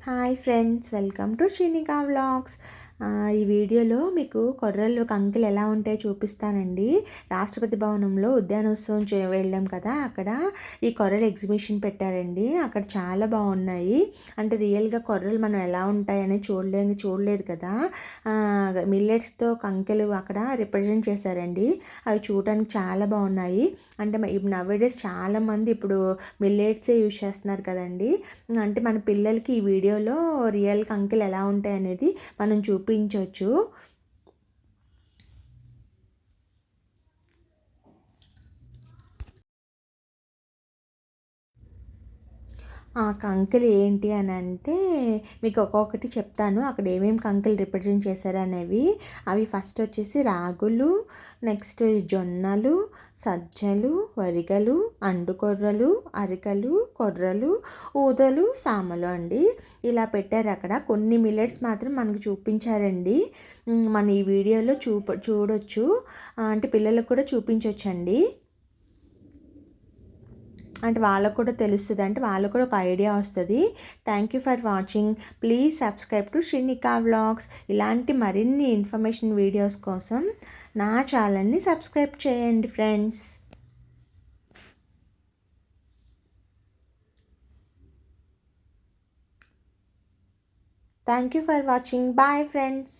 Hi friends, welcome to Srinika vlogs. ఈ వీడియోలో మీకు కొర్రలు కంకులు ఎలా ఉంటాయో చూపిస్తానండి. రాష్ట్రపతి భవనంలో ఉద్యానోత్సవం వెళ్ళాం కదా, అక్కడ ఈ కొర్రలు ఎగ్జిబిషన్ పెట్టారండి. అక్కడ చాలా బాగున్నాయి. అంటే రియల్గా కొర్రలు మనం ఎలా ఉంటాయని చూడలేదు కదా. మిల్లెట్స్తో కంకెలు అక్కడ రిప్రజెంట్ చేశారండి. అవి చూడడానికి చాలా బాగున్నాయి. అంటే ఇప్పుడు నవేడేస్ చాలామంది ఇప్పుడు మిల్లెట్సే యూజ్ చేస్తున్నారు కదండి. అంటే మన పిల్లలకి ఈ వీడియోలో రియల్ కంకులు ఎలా ఉంటాయి అనేది మనం చూపించవచ్చు. ఆ కంకులు ఏంటి అని అంటే మీకు ఒక్కొక్కటి చెప్తాను. అక్కడ ఏమేమి కంకులు రిప్రజెంట్ చేశారు అనేవి. అవి ఫస్ట్ వచ్చేసి రాగులు, నెక్స్ట్ జొన్నలు, సజ్జలు, వరిగలు, అండుకొర్రలు, అరికలు, కొర్రలు, ఊదలు, సామలు అండి. ఇలా పెట్టారు అక్కడ. కొన్ని మిల్లెట్స్ మాత్రం మనకు చూపించారండి. మన ఈ వీడియోలో చూడొచ్చు. అంటే పిల్లలకు కూడా చూపించవచ్చండి. అంటే వాళ్ళకు కూడా తెలుస్తుంది, అంటే వాళ్ళకు కూడా ఒక ఐడియా వస్తుంది. Thank you for watching. Please subscribe to Srinika vlogs. ఇలాంటి మరిన్ని ఇన్ఫర్మేషన్ వీడియోస్ కోసం నా ఛానల్ని సబ్స్క్రైబ్ చేయండి friends. Thank you for watching. Bye friends.